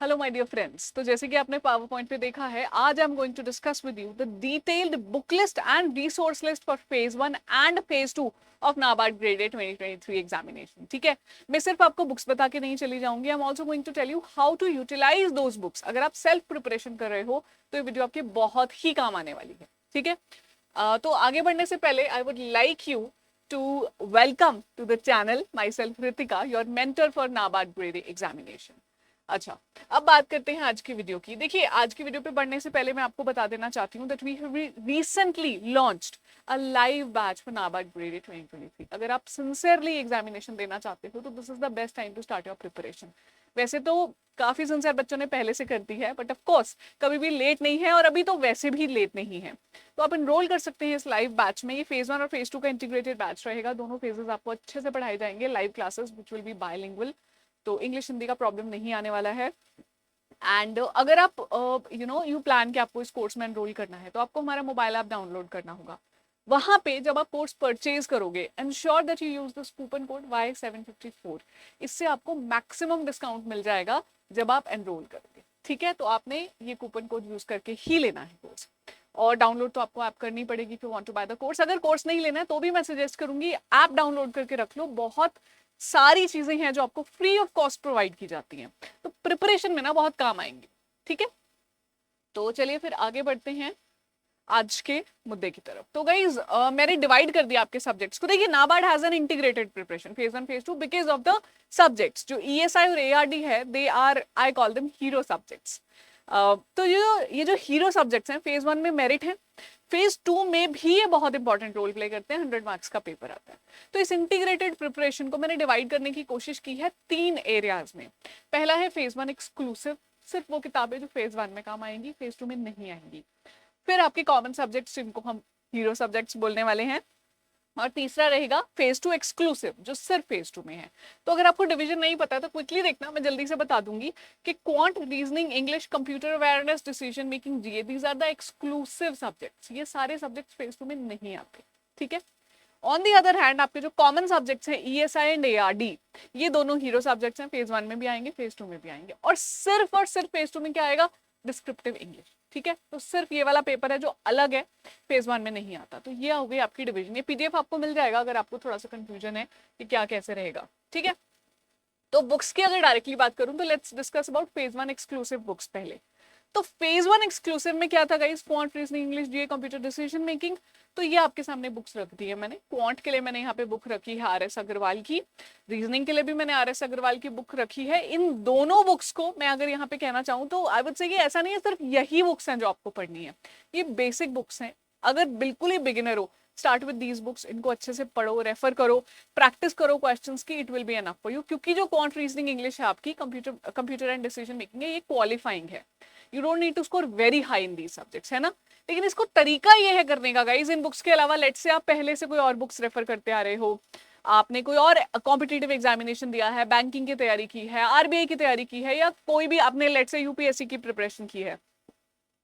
Hello my dear friends. तो जैसे कि आपने पावर पॉइंट पे देखा है, आज I am going to discuss with you the detailed book list and resource list for phase 1 and phase 2 of NABARD grade A 2023 examination. ठीक है, मैं सिर्फ आपको बुक्स बता के नहीं चली जाऊंगी, I am also going to tell you how to utilise those books. अगर आप सेल्फ प्रिपरेशन कर रहे हो तो ये वीडियो आपके बहुत ही काम आने वाली है। ठीक है, तो आगे बढ़ने से पहले I would like you to welcome to the channel myself Ritika, your mentor for NABARD grade A examination. अच्छा, अब बात करते हैं आज की वीडियो की। देखिए, आज की वीडियो पे बढ़ने से पहले मैं आपको बता देना चाहती हूँ that we have recently launched a live batch for NABARD grade A 2023। अगर आप सिंसियरली एग्जामिनेशन देना चाहते हो तो this is the best time to start your preparation. वैसे तो काफी सिंसियर बच्चों ने पहले से कर दी है, बट ऑफ कोर्स कभी भी लेट नहीं है और अभी तो वैसे भी लेट नहीं है। तो आप इनरोल कर सकते हैं इस लाइव बैच में। ये फेज 1 और फेज 2 का इंटीग्रेटेड बैच रहेगा। दोनों फेजेस आपको अच्छे से पढ़ाए जाएंगे, live classes which will be bilingual, तो इंग्लिश हिंदी का प्रॉब्लम नहीं आने वाला है। एंड अगर आप यू प्लान कि आपको इस कोर्स में एनरोल करना है तो आपको हमारा मोबाइल ऐप डाउनलोड करना होगा। वहां पे जब आप कोर्स परचेज करोगे, ensure that you use this coupon code Y754। इससे आपको मैक्सिमम डिस्काउंट मिल जाएगा जब आप एनरोल करोगे। ठीक है, तो आपने ये कूपन कोड यूज करके ही लेना है कोर्स, और डाउनलोड तो आपको ऐप करनी पड़ेगी if you want to buy the course. अगर कोर्स नहीं लेना है तो भी मैं सजेस्ट करूंगी ऐप डाउनलोड करके रख लो। बहुत सारी चीजें हैं जो आपको फ्री ऑफ कॉस्ट प्रोवाइड की जाती हैं, तो प्रिपरेशन में ना बहुत काम आएंगी। ठीक है, तो चलिए फिर आगे बढ़ते हैं आज के मुद्दे की तरफ। तो गाइज मैंने डिवाइड कर दिया आपके सब्जेक्ट्स को। देखिए, NABARD has an integrated preparation phase 1 phase 2 because of the subjects. जो ईएसआई और एआरडी है, they are, I call them hero subjects. तो ये जो हीरो सब्जेक्ट्स हैं, फेज 1 में मेरिट है, फेज 2 में भी ये बहुत इंपॉर्टेंट रोल प्ले करते हैं, 100 मार्क्स का पेपर आता है। तो इस इंटीग्रेटेड प्रिपरेशन को मैंने डिवाइड करने की कोशिश की है 3 एरियाज में। पहला है फेज 1 एक्सक्लूसिव, सिर्फ वो किताबें जो फेज 1 में काम आएंगी, फेज 2 में नहीं आएंगी। फिर आपके कॉमन सब्जेक्ट्स जिनको हम हीरो सब्जेक्ट्स बोलने वाले हैं, और तीसरा रहेगा फेज 2 एक्सक्लूसिव जो सिर्फ फेज 2 में है। तो अगर आपको डिवीजन नहीं पता है तो क्विकली देखना, मैं जल्दी से बता दूंगी कि quant, reasoning, English, computer awareness, decision making, GA, these are the exclusive subjects. ये सारे सब्जेक्ट्स फेज 2 में नहीं आते। ठीक है, ऑन दी अदर हैंड आपके जो कॉमन सब्जेक्ट्स हैं, ईएसआई एंड एआरडी, ये दोनों हीरो सब्जेक्ट्स हैं, फेज 1 में भी आएंगे, फेज 2 में भी आएंगे। और सिर्फ फेज 2 में क्या आएगा? Descriptive English. ठीक है, तो सिर्फ ये वाला पेपर है जो अलग है, फेज 1 में नहीं आता। तो ये हो गई आपकी डिवीजन। ये पीडीएफ आपको मिल जाएगा अगर आपको थोड़ा सा कंफ्यूजन है कि क्या कैसे रहेगा। ठीक है, तो बुक्स की अगर डायरेक्टली बात करूं तो let's discuss about phase 1 exclusive books पहले। तो फेज 1 एक्सक्लूसिव में क्या था गाइस? क्वांट, रीजनिंग, इंग्लिश, जीए, कंप्यूटर, डिसीजन मेकिंग। तो ये आपके सामने बुक्स रख दी है मैंने। क्वांट के लिए मैंने यहाँ पे बुक रखी है आर एस अग्रवाल की, रीजनिंग के लिए भी मैंने आर एस अग्रवाल की बुक रखी है। इन दोनों बुक्स को मैं अगर यहाँ पे कहना चाहूँ तो आई वुड से कि ऐसा नहीं है सिर्फ यही बुक्स हैं जो आपको पढ़नी है, ये बेसिक बुक्स हैं। अगर बिल्कुल ही बिगिनर हो, स्टार्ट विद दीज बुक्स, इनको अच्छे से पढ़ो, रेफर करो, प्रैक्टिस करो क्वेश्चंस की, it will be enough for you. क्योंकि जो क्वांट, रीजनिंग, इंग्लिश है आपकी, कंप्यूटर एंड डिसीजन मेकिंग है, ये क्वालिफाइंग है। You don't need to score very high in these subjects, है ना। लेकिन इसको तरीका ये है करने का गाइज, इन बुक्स के अलावा लेट से आप पहले से कोई और बुक्स रेफर करते आ रहे हो, आपने कोई और कॉम्पिटिटिव एग्जामिनेशन दिया है, बैंकिंग की तैयारी की है, आरबीआई की तैयारी की है, या कोई भी आपने लेट से यूपीएससी की प्रिपरेशन की है,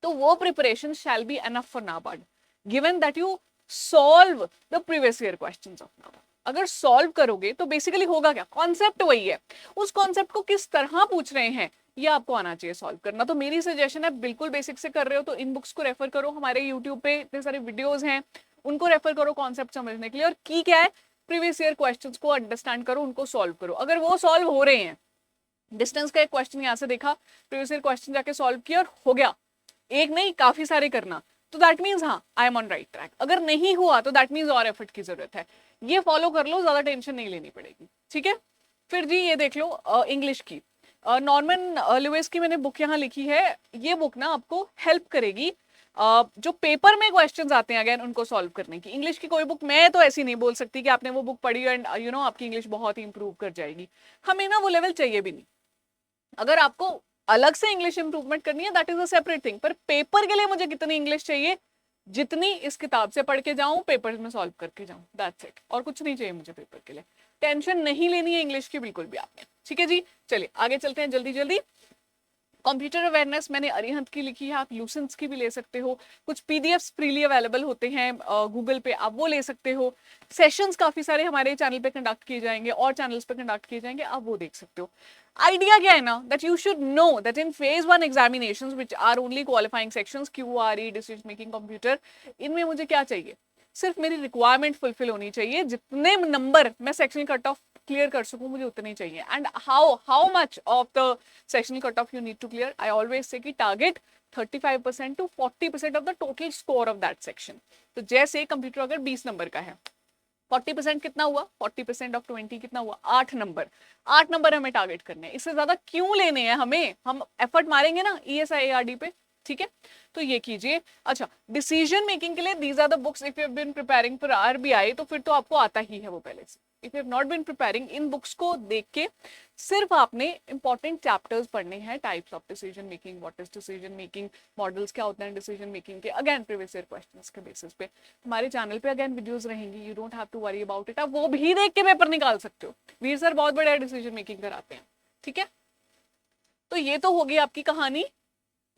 तो वो preparation shall be enough for NABARD given that you solve the previous year questions of NABARD. अगर सॉल्व करोगे तो बेसिकली होगा क्या? कॉन्सेप्ट वही है, उस कॉन्सेप्ट को किस तरह पूछ रहे हैं ये आपको आना चाहिए सॉल्व करना। तो मेरी सजेशन है, बिल्कुल बेसिक से कर रहे हो तो इन बुक्स को रेफर करो। हमारे यूट्यूब पे इतने सारे वीडियोस हैं, उनको रेफर करो कॉन्सेप्ट समझने के लिए। और की क्या है, प्रीवियस ईयर क्वेश्चंस को अंडरस्टैंड करो, उनको सॉल्व करो। अगर वो सॉल्व हो रहे हैं, डिस्टेंस का एक क्वेश्चन यहाँ से देखा, प्रीवियस ईयर क्वेश्चन जाके सॉल्व किया और हो गया, एक नहीं काफी सारे करना, तो दैट मीन्स हाँ I am on right track. अगर नहीं हुआ तो दैट मीन्स और एफर्ट की जरूरत है। ये फॉलो कर लो, ज्यादा टेंशन नहीं लेनी पड़ेगी। ठीक है, फिर जी ये देख लो इंग्लिश की, नॉर्मन लुइस की मैंने बुक यहाँ लिखी है। ये बुक ना आपको हेल्प करेगी जो पेपर में क्वेश्चंस आते हैं अगेन उनको सॉल्व करने की। इंग्लिश की कोई बुक मैं तो ऐसी नहीं बोल सकती कि आपने वो बुक पढ़ी एंड यू नो आपकी इंग्लिश बहुत ही इंप्रूव कर जाएगी। हमें ना वो लेवल चाहिए भी नहीं। अगर आपको अलग से इंग्लिश इंप्रूवमेंट करनी है that is a separate thing, पर पेपर के लिए मुझे कितनी इंग्लिश चाहिए, जितनी इस किताब से पढ़ के जाऊं, पेपर में सॉल्व करके जाऊं, दैट्स इट। और कुछ नहीं चाहिए मुझे पेपर के लिए। टेंशन नहीं लेनी है इंग्लिश की बिल्कुल भी आपने। ठीक है जी, चलिए आगे चलते हैं जल्दी जल्दी। कंप्यूटर अवेयरनेस मैंने अरिहंत की लिखी है, आप लूसेंट्स की भी ले सकते हो। कुछ पीडीएफ्स फ्रीली अवेलेबल होते हैं गूगल पे, आप वो ले सकते हो। सेशंस काफी सारे हमारे चैनल पे कंडक्ट किए जाएंगे और चैनल्स पे कंडक्ट किए जाएंगे, आप वो देख सकते हो। आइडिया क्या है ना, that you should know that in phase 1 examinations which are only qualifying sections Q R E, decision making, computer, इनमें मुझे क्या चाहिए, सिर्फ मेरी रिक्वायरमेंट फुलफिल होनी चाहिए, जितने नंबर मैं सेक्शनल कट ऑफ क्लियर कर सकूं मुझे उतने चाहिए। And how much of the sectional cut off you need to clear, I always say कि target 35% to 40% of the total score of that section. तो जैसे कंप्यूटर अगर 20 नंबर का है, 40% कितना हुआ, 40% ऑफ 20 कितना हुआ, 8 नंबर। 8 नंबर हमें टारगेट करने हैं, इससे ज्यादा क्यों लेने हैं हमें, हम एफर्ट मारेंगे ना ईएसआई एआरडी पे, ठीक है। तो ये कीजिए। अच्छा, डिसीजन मेकिंग के लिए these are the books if you have been preparing for RBI, तो फिर तो आपको आता ही है वो पहले से। If you have not been preparing, इन बुक्स को देख के सिर्फ आपने इंपॉर्टेंट चैप्टर्स पढ़ने हैं, types of decision making, what is decision making, models क्या होते हैं डिसीजन मेकिंग के, अगेन प्रीवियस ईयर क्वेश्चंस के बेसिस पे हमारे चैनल पे अगेन वीडियोस रहेंगी, you don't have to worry about it, आप वो भी देख के पेपर निकाल सकते हो। वीर सर बहुत बड़ा डिसीजन मेकिंग कराते हैं, ठीक है। तो ये तो होगी आपकी कहानी,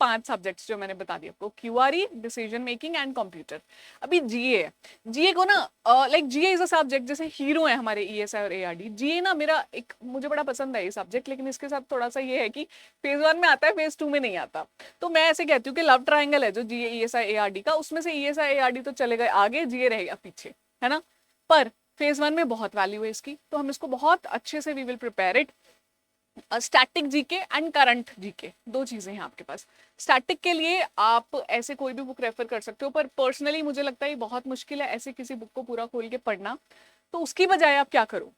5 सब्जेक्ट्स जो मैंने बता दिया आपको, क्यूआरई, डिसीजन मेकिंग एंड कंप्यूटर। अभी जीए है, जीए को ना like GA is a subject, जैसे हीरो है हमारे ईएसआई और एआरडी। जीए ना मेरा एक, मुझे बड़ा पसंद है ये सब्जेक्ट, लेकिन इसके साथ थोड़ा सा ये है कि फेज 1 में आता है, फेज 2 में नहीं आता। तो मैं ऐसे कहती हूँ कि लव ट्राइंगल है जो जीए ईएसआई एआरडी का, उसमें से ईएसआई एआरडी तो चले गए आगे, जीए रहेगा पीछे, है ना। पर फेज 1 में बहुत वैल्यू है इसकी, तो हम इसको बहुत अच्छे से we will prepare it. Static GK and current GK, दो चीजें हैं आपके पास। स्टैटिक के लिए आप ऐसे कोई भी बुक रेफर कर सकते हो, पर पर्सनली मुझे लगता है ये बहुत मुश्किल है ऐसे किसी बुक को पूरा खोल के पढ़ना। तो उसकी बजाय आप क्या करो,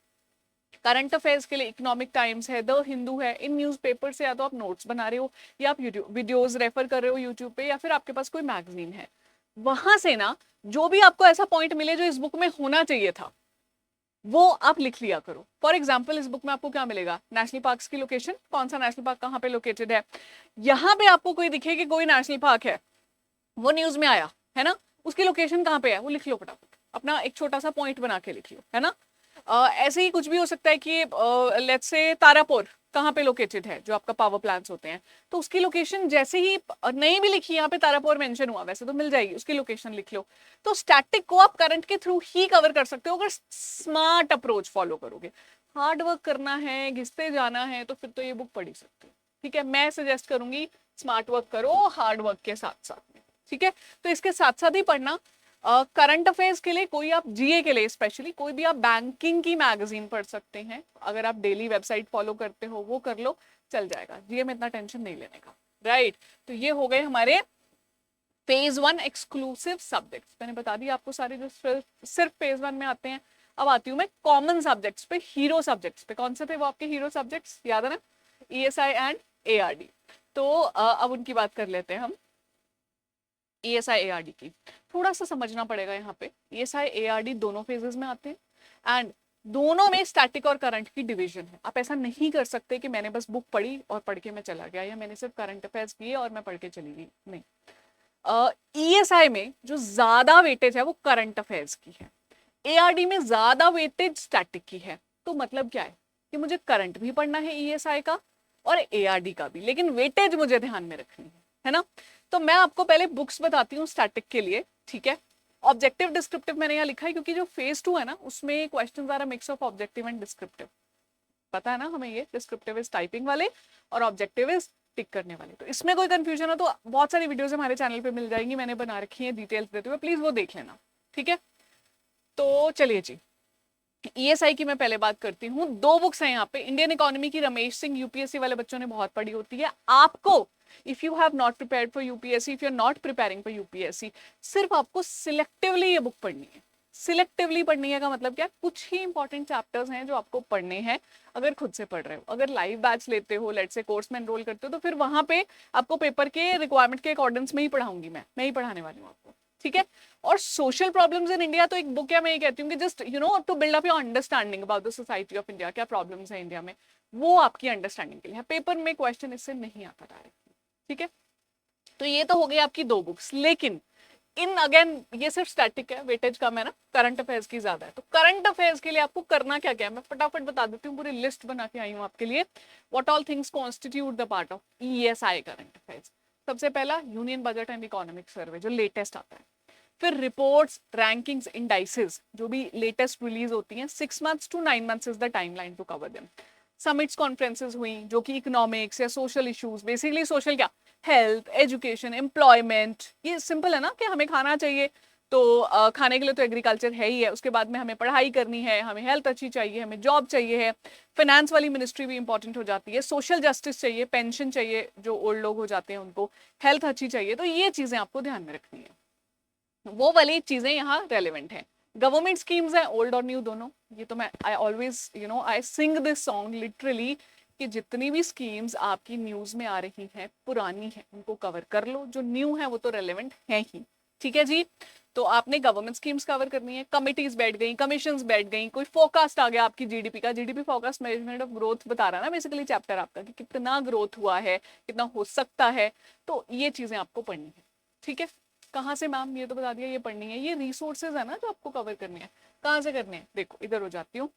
करंट अफेयर्स के लिए इकोनॉमिक टाइम्स है, द हिंदू है, इन न्यूज़पेपर से या तो आप नोट्स बना रहे हो या आप वीडियोस रेफर कर रहे हो यूट्यूब पे, या फिर आपके पास कोई मैगजीन है, वहां से ना जो भी आपको ऐसा पॉइंट मिले जो इस बुक में होना चाहिए था वो आप लिख लिया करो। फॉर एग्जाम्पल इस बुक में आपको क्या मिलेगा, नेशनल पार्क्स की लोकेशन, कौन सा नेशनल पार्क कहाँ पे लोकेटेड है, यहाँ पे आपको कोई दिखे कि कोई नेशनल पार्क है, वो न्यूज में आया है ना, उसकी लोकेशन कहाँ पे है वो लिख लो फटाफट, अपना एक छोटा सा पॉइंट बना के लिख लो, है ना। ऐसे ही कुछ भी हो सकता है कि लेट्स से तारापुर कहाँ पे लोकेटेड है, जो आपका पावर प्लांट्स होते हैं, तो उसकी लोकेशन जैसे ही नहीं भी लिखी, यहाँ पे तारापुर मेंशन हुआ, वैसे तो मिल जाएगी, उसकी लोकेशन लिख लो। तो स्टैटिक को आप करंट के थ्रू ही कवर कर सकते हो अगर स्मार्ट अप्रोच फॉलो करोगे। हार्ड वर्क करना है, घिसते जाना है, तो फिर तो ये बुक पढ़ ही सकते हो, ठीक है। मैं सजेस्ट करूंगी स्मार्ट वर्क करो हार्ड वर्क के साथ साथ में, ठीक है। तो इसके साथ साथ ही पढ़ना। करंट अफेयर्स के लिए कोई आप जीए के लिए स्पेशली कोई भी आप बैंकिंग की मैगजीन पढ़ सकते हैं, अगर आप डेली वेबसाइट फॉलो करते हो वो कर लो, चल जाएगा, जीए में इतना टेंशन नहीं लेने का, राइट। तो ये हो गए हमारे फेज 1 एक्सक्लूसिव सब्जेक्ट्स, मैंने बता दिया आपको सारे जो सिर्फ फेज 1 में आते हैं। अब आती हूँ मैं कॉमन सब्जेक्ट्स पे, हीरो सब्जेक्ट्स पे। कौन से थे वो आपके हीरो सब्जेक्ट्स, याद है ना, ईएसआई एंड एआरडी। तो अब उनकी बात कर लेते हैं हम। ईएसआई एआरडी की थोड़ा सा समझना पड़ेगा यहाँ पे, ईएसआई एआरडी दोनों फेजेस में आते हैं एंड दोनों में स्टैटिक और करंट की डिवीजन है। आप ऐसा नहीं कर सकते कि मैंने बस बुक पढ़ी और पढ़ के मैं चला गया, या मैंने सिर्फ करंट अफेयर्स किए और मैं पढ़ के चली गई, नहीं। ईएसआई में जो ज्यादा वेटेज है वो करंट अफेयर्स की है, एआरडी में ज्यादा वेटेज स्टैटिक की है। तो मतलब क्या है कि मुझे करंट भी पढ़ना है ईएसआई का और एआरडी का भी, लेकिन वेटेज मुझे ध्यान में रखनी है ना। तो मैं आपको पहले बुक्स बताती हूँ स्टैटिक के लिए, ठीक है। ऑब्जेक्टिव डिस्क्रिप्टिव मैंने यहाँ लिखा है क्योंकि जो फेज 2 है ना उसमें questions are a mix of objective and descriptive, पता है ना हमें, ये डिस्क्रिप्टिव इज टाइपिंग वाले और ऑब्जेक्टिव इज टिक करने वाले। तो इसमें कोई कंफ्यूजन हो तो बहुत सारी वीडियोस हमारे चैनल पे मिल जाएंगी, मैंने बना रखी है डिटेल्स देते हुए, प्लीज वो देख लेना, ठीक है। तो चलिए जी, ईएसआई की मैं पहले बात करती हूँ। 2 बुक्स हैं यहाँ पे, इंडियन इकोनॉमी की रमेश सिंह, यूपीएससी वाले बच्चों ने बहुत पढ़ी होती है। आपको if you have not prepared for UPSC, if you are not preparing for UPSC, सिर्फ आपको सिलेक्टिवली ये बुक पढ़नी है। सिलेक्टिवली पढ़नी है का मतलब क्या, कुछ ही इंपॉर्टेंट चैप्टर्स हैं जो आपको पढ़ने हैं अगर खुद से पढ़ रहे हो। अगर लाइव बैच लेते हो, लेट्स से कोर्स में एनरोल करते हो, तो फिर वहां पे आपको पेपर के रिक्वायरमेंट के अकॉर्डिंग्स में ही पढ़ाऊंगी, मैं ही पढ़ाने वाली हूँ आपको, ठीक है। और सोशल प्रॉब्लम्स इन इंडिया तो एक बुक है, मैं ये कहती हूँ कि just you know to build up your understanding about the society of India, क्या प्रॉब्लम्स है इंडिया में, वो आपकी अंडरस्टैंडिंग के लिए है। पेपर में क्वेश्चन इससे नहीं आता डायरेक्ट, ठीक है। तो ये तो हो गई आपकी 2 बुक्स, लेकिन इन अगेन ये सिर्फ स्टैटिक है, वेटेज कम है ना, करंट अफेयर्स की ज्यादा है। तो करंट अफेयर्स के लिए आपको करना क्या क्या है, मैं फटाफट बता देती हूँ, पूरी लिस्ट बना के आई हूँ आपके लिए। What all things constitute the part of ESI current affairs. सबसे पहला union budget and economic survey जो लेटेस्ट आता है, फिर रिपोर्ट्स, रैंकिंग्स, इंडाइसेस जो भी लेटेस्ट रिलीज होती हैं, 6 months to 9 months is the timeline to cover them. Summits conferences हुई जो कि इकोनॉमिक्स या सोशल इश्यूज, बेसिकली सोशल क्या, हेल्थ, एजुकेशन, एम्प्लॉयमेंट, ये सिंपल है ना कि हमें खाना चाहिए तो खाने के लिए तो एग्रीकल्चर है ही है, उसके बाद में हमें पढ़ाई करनी है, हमें हेल्थ अच्छी चाहिए, हमें जॉब चाहिए है, फाइनेंस वाली मिनिस्ट्री भी इंपॉर्टेंट हो जाती है, सोशल जस्टिस चाहिए, पेंशन चाहिए, जो ओल्ड लोग हो जाते हैं उनको, हेल्थ अच्छी चाहिए। तो ये चीजें आपको ध्यान में रखनी है, वो वाली चीजें यहाँ रेलिवेंट है। गवर्नमेंट स्कीम्स है ओल्ड और न्यू दोनों, ये तो मैं I always I Singh this song literally कि जितनी भी स्कीम्स आपकी न्यूज में आ रही हैं पुरानी है उनको कवर कर लो, जो न्यू है वो तो रेलिवेंट है ही। ठीक है जी, तो आपने गवर्नमेंट स्कीम्स कवर करनी है, कमिटीज बैठ गई, कमीशंस बैठ गई, कोई फोरकास्ट आ गया आपकी जीडीपी का, GDP forecast measurement of growth बता रहा है ना बेसिकली चैप्टर आपका कि कितना ग्रोथ हुआ है, कितना हो सकता है, तो ये चीजें आपको पढ़नी है। ठीक है, कहाँ से मैम, ये तो बता दिया, ये पढ़नी है। ये रिसोर्सेज है ना जो आपको कवर करनी है, कहाँ से करनी है, देखो इधर हो जाती हूँ,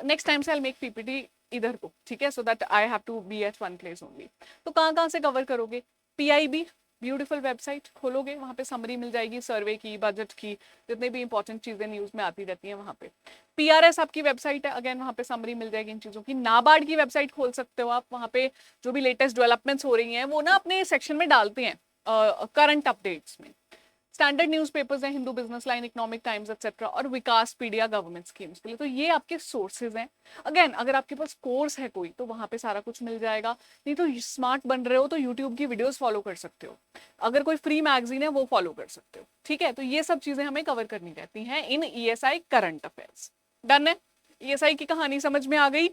नेक्स्ट टाइम से आई मेक पीपीटी इधर को, ठीक है, so that I have to be at one place only. तो कहाँ से कवर करोगे, पीआईबी ब्यूटीफुल वेबसाइट खोलोगे, वहां पे समरी मिल जाएगी सर्वे की, बजट की, जितने भी इंपॉर्टेंट चीजें न्यूज में आती रहती हैं वहां पे। पीआरएस आपकी वेबसाइट है, अगेन वहां पे समरी मिल जाएगी इन चीजों की। नाबार्ड की वेबसाइट खोल सकते हो आप, वहां पे जो भी लेटेस्ट डेवलपमेंट्स हो रही हैं वो ना अपने सेक्शन में डालते हैं करंट अपडेट्स में। स्टैंडर्ड न्यूज़पेपर्स हैं, Hindu business line, economic times etcetera, और विकास पीडिया गवर्नमेंट स्कीम्स के लिए। तो ये आपके सोर्सेज हैं। अगेन अगर आपके पास कोर्स है कोई तो वहां पे सारा कुछ मिल जाएगा, नहीं तो स्मार्ट बन रहे हो तो यूट्यूब की वीडियोस फॉलो कर सकते हो, अगर कोई फ्री मैगजीन है वो फॉलो कर सकते हो। ठीक है, तो ये सब चीजें हमें कवर करनी रहती हैं इन ईएसआई करंट अफेयर्स। डन है, ईएसआई की कहानी समझ में आ गई,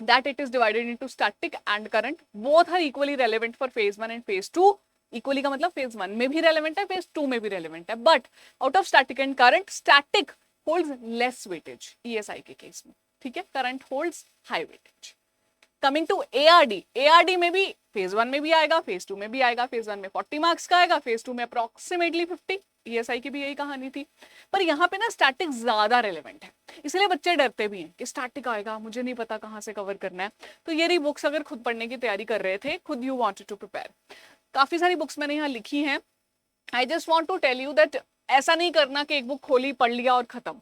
that it is divided into static and current, both are equally relevant for phase 1 and phase 2। Equally का मतलब फेज 1 में भी रेलेवेंट है, फेज 2 में भी रेलेवेंट है, but out of static and current static holds less weightage ESI के case में। ठीक है, current holds high weightage. Coming to ARD, ARD में भी फेज 1 में भी आएगा, फेज 2 में भी आएगा, फेज 1 में 40 मार्क्स का आएगा, फेज 2 में अप्रोक्सीमेटली 50। ईएसआई की भी यही कहानी थी, पर यहाँ पे ना स्टैटिक ज्यादा रेलेवेंट है, इसलिए बच्चे डरते भी हैं कि स्टैटिक आएगा मुझे नहीं पता कहाँ से कवर करना है। तो ये रही बुक्स, अगर खुद पढ़ने की तैयारी कर रहे थे, खुद यू वांटेड टू प्रिपेयर, काफी सारी बुक्स मैंने यहाँ लिखी हैं। I just want to tell you that ऐसा नहीं करना कि एक बुक खोली पढ़ लिया और खत्म,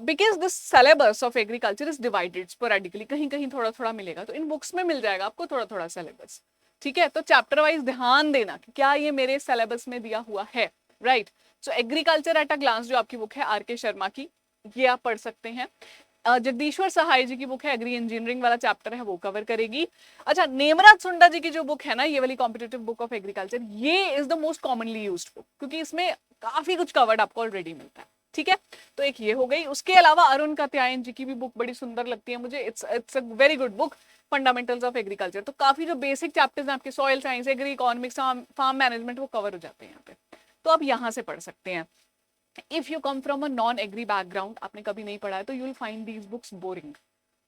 because this syllabus of agriculture is divided sporadically, कहीं कहीं थोड़ा थोड़ा मिलेगा, तो इन बुक्स में मिल जाएगा आपको थोड़ा थोड़ा सिलेबस। ठीक है, तो चैप्टर वाइज ध्यान देना कि क्या ये मेरे सिलेबस में दिया हुआ है, right. So agriculture at a glance जो आपकी बुक है आर के शर्मा की, ये आप पढ़ सकते हैं। जगदीश्वर सहाय जी की बुक है, एग्री इंजीनियरिंग वाला चैप्टर है, वो कवर करेगी। अच्छा, नेमराज सुंडा जी की जो बुक है ना, ये वाली कॉम्पिटिटिव बुक ऑफ एग्रीकल्चर, ये is the most commonly used book, क्योंकि इसमें काफी कुछ कवर्ड आपको ऑलरेडी मिलता है। ठीक है, तो एक ये हो गई। उसके अलावा अरुण कात्यायन जी की भी बुक बड़ी सुंदर लगती है मुझे, it's a very good book, fundamentals of agriculture. तो काफी जो बेसिक चैप्टर्स हैं आपके, soil science, agri economics, farm management, वो कवर हो जाते हैं यहाँ पे, तो आप यहाँ से पढ़ सकते हैं। If you come from a non agree background, आपने कभी नहीं पढ़ा है, तो you will find these books boring,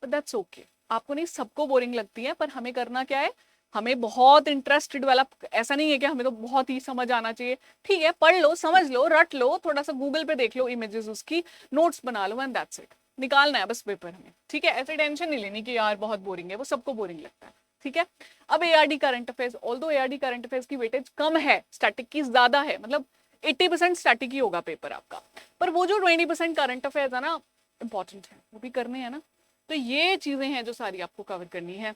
but that's okay. आपको नहीं, सबको बोरिंग लगती है, पर हमें करना क्या है, हमें बहुत इंटरेस्ट डेवलप, ऐसा नहीं है कि हमें तो बहुत ही समझ आना चाहिए। ठीक है, पढ़ लो, समझ लो, रट लो, थोड़ा सा गूगल पे देख लो इमेजेस उसकी, नोट्स बना लो, एंड दैट्स इट। निकालना है बस पेपर हमें। ठीक है, ऐसे टेंशन नहीं लेनी कि यार बहुत बोरिंग है, वो सबको बोरिंग लगता है। ठीक है, अब ARD current affairs, although ARD current affairs की वेटेज कम है, स्टैटिक की ज्यादा है, मतलब 80% स्टैटिक ही होगा पेपर आपका, पर वो जो 20% करंट अफेयर्स है ना, इंपॉर्टेंट है, वो भी करने हैं ना। तो ये चीजें हैं जो सारी आपको कवर करनी है।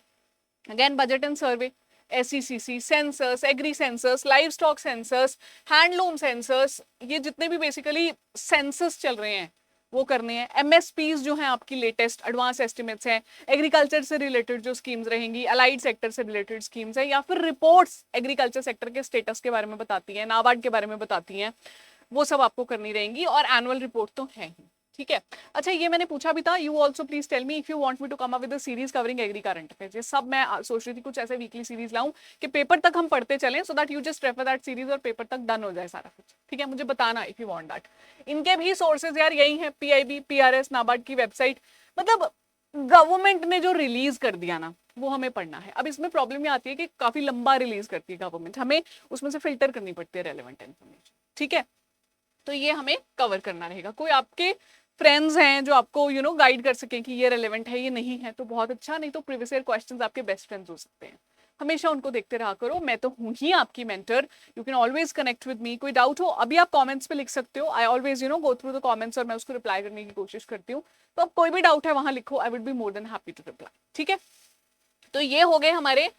Again budget and survey, SECC, census, agri census, livestock census, handloom census, ये जितने भी बेसिकली सेंसस चल रहे हैं वो करने हैं। एमएसपीज जो हैं आपकी लेटेस्ट एडवांस एस्टिमेट्स हैं, एग्रीकल्चर से रिलेटेड जो स्कीम्स रहेंगी, अलाइड सेक्टर से रिलेटेड स्कीम्स है, या फिर रिपोर्ट्स एग्रीकल्चर सेक्टर के स्टेटस के बारे में बताती हैं, नाबार्ड के बारे में बताती हैं, वो सब आपको करनी रहेंगी। और एनुअल रिपोर्ट तो है ही। ठीक है, अच्छा ये मैंने पूछा भी था, you also please tell me if you want me to come up with a series covering agri current affairs. ये सब मैं सोच रही थी कुछ ऐसे वीकली सीरीज लाऊं कि पेपर तक हम पढ़ते चलें, so that you just refer that series और पेपर तक डन हो जाए सारा कुछ। ठीक है, मुझे बताना इफ यू वांट दैट। इनके भी सोर्सेज यार यही है, पीआईबी, पीआरएस, नाबार्ड की वेबसाइट, मतलब गवर्नमेंट ने जो रिलीज कर दिया ना वो हमें पढ़ना है। अब इसमें प्रॉब्लम ये आती है कि काफी लंबा रिलीज करती है गवर्नमेंट, हमें उसमें से फिल्टर करनी पड़ती है रेलेवेंट इन्फॉर्मेशन, ठीक है। तो ये हमें कवर करना रहेगा। कोई आपके फ्रेंड्स हैं जो आपको गाइड कर सके कि ये रेलेवेंट है ये नहीं है तो बहुत अच्छा, नहीं तो प्रीवियस ईयर क्वेश्चंस आपके बेस्ट फ्रेंड्स हो सकते हैं। हमेशा उनको देखते रहा करो, मैं तो हूं ही आपकी mentor, you can always connect with me. कोई डाउट हो अभी आप कमेंट्स पे लिख सकते हो, I always go through the comments और मैं उसको रिप्लाई करने की कोशिश करती हूँ। तो अब कोई भी डाउट है वहां लिखो, I would be more than happy to reply, ठीक है। तो ये हो गए हमारे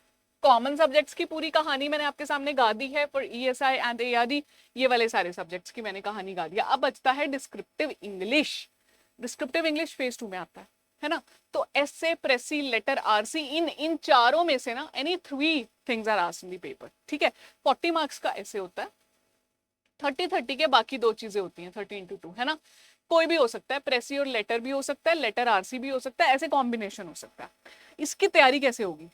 कॉमन सब्जेक्ट्स की पूरी कहानी, मैंने आपके सामने गा दी है फॉर ESI एंड ARD, ये वाले सारे सब्जेक्ट्स की मैंने कहानी गा दिया। अब बचता है descriptive English. Descriptive English phase 2 में आता है ना। तो एसे, प्रेसी, लेटर, RC, इन चारों में से ना any 3 things are asked in the paper, ठीक है। 40 मार्क्स का ऐसे होता है, 30 के बाकी 2 चीजें होती हैं, 30 into 2 है ना। कोई भी हो सकता है, प्रेसी और लेटर भी हो सकता है, लेटर RC भी हो सकता है, ऐसे कॉम्बिनेशन हो सकता है। इसकी तैयारी कैसे होगी?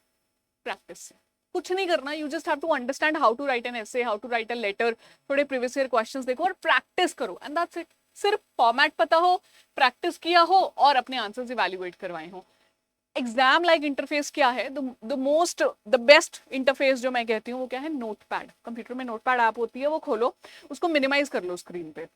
प्रैक्टिस से। कुछ नहीं करना, you just have to understand how to write an essay, how to write a letter, थोड़े प्रीवियस ईयर क्वेश्चंस देखो और प्रैक्टिस करो, एंड दैट्स इट। सिर्फ फॉर्मेट पता हो, प्रैक्टिस किया हो और अपने आंसर्स इवैल्यूएट करवाए हो। एग्जाम लाइक इंटरफेस क्या है? द बेस्ट इंटरफेस जो मैं कहती हूँ वो क्या है? नोटपैड। कंप्यूटर में नोटपैड ऐप होती है, वो खोलो, उसको मिनिमाइज कर लो स्क्रीन पे,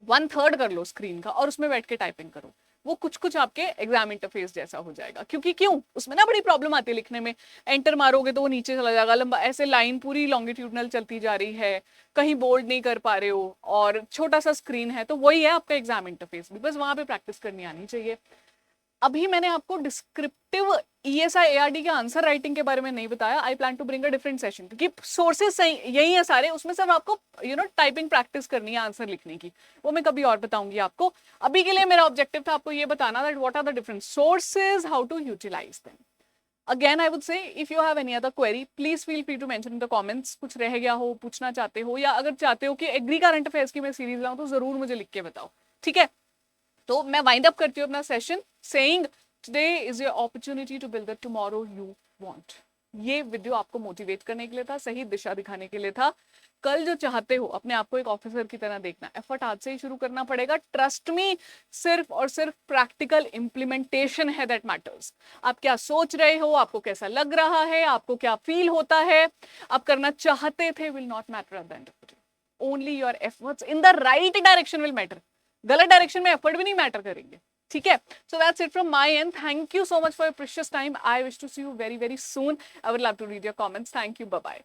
1/3 कर लो स्क्रीन का और उसमें बैठ के टाइपिंग करो। वो कुछ आपके एग्जाम इंटरफेस जैसा हो जाएगा। क्यों उसमें ना बड़ी प्रॉब्लम आती है लिखने में, एंटर मारोगे तो वो नीचे चला जाएगा, लंबा ऐसे लाइन पूरी लॉन्गिट्यूडनल चलती जा रही है, कहीं बोल्ड नहीं कर पा रहे हो और छोटा सा स्क्रीन है। तो वही है आपका एग्जाम इंटरफेस भी, बस वहां पे प्रैक्टिस करनी आनी चाहिए। अभी मैंने आपको डिस्क्रिप्टिव ESI ARD के आंसर राइटिंग के बारे में नहीं बताया। I plan to bring a different session, क्योंकि सोर्सेस यही है सारे, उसमें सिर्फ आपको टाइपिंग प्रैक्टिस करनी है आंसर लिखने की, वो मैं कभी और बताऊंगी आपको। अभी के लिए मेरा ऑब्जेक्टिव था आपको ये बताना that what are the different sources, how to utilise them. Again I would say if you have any other query please feel free to mention in the comments. कुछ रह गया हो, पूछना चाहते हो, या अगर चाहते हो कि एग्री करंट अफेयर्स की मैं सीरीज लाऊं तो जरूर मुझे लिख के बताओ, ठीक है। तो मैं वाइंड अप करती हूँ अपना session saying today is your opportunity to build the tomorrow you want. ये वीडियो आपको मोटिवेट करने के लिए था, सही दिशा दिखाने के लिए था। कल जो चाहते हो अपने आप को एक ऑफिसर की तरह देखना, एफर्ट आज से ही शुरू करना पड़ेगा। ट्रस्ट मी, सिर्फ और सिर्फ प्रैक्टिकल इंप्लीमेंटेशन है दैट मैटर्स। आप क्या सोच रहे हो, आपको कैसा लग रहा है, आपको क्या फील होता है, आप करना चाहते थे, will not matter at the end of the day. Only your efforts in the right direction will matter. गलत डायरेक्शन में एफर्ट भी नहीं मैटर करेंगे, ठीक है। So that's it from my end, thank you so much for your precious time. I wish to see you very very soon. I would love to read your comments. Thank you, bye bye.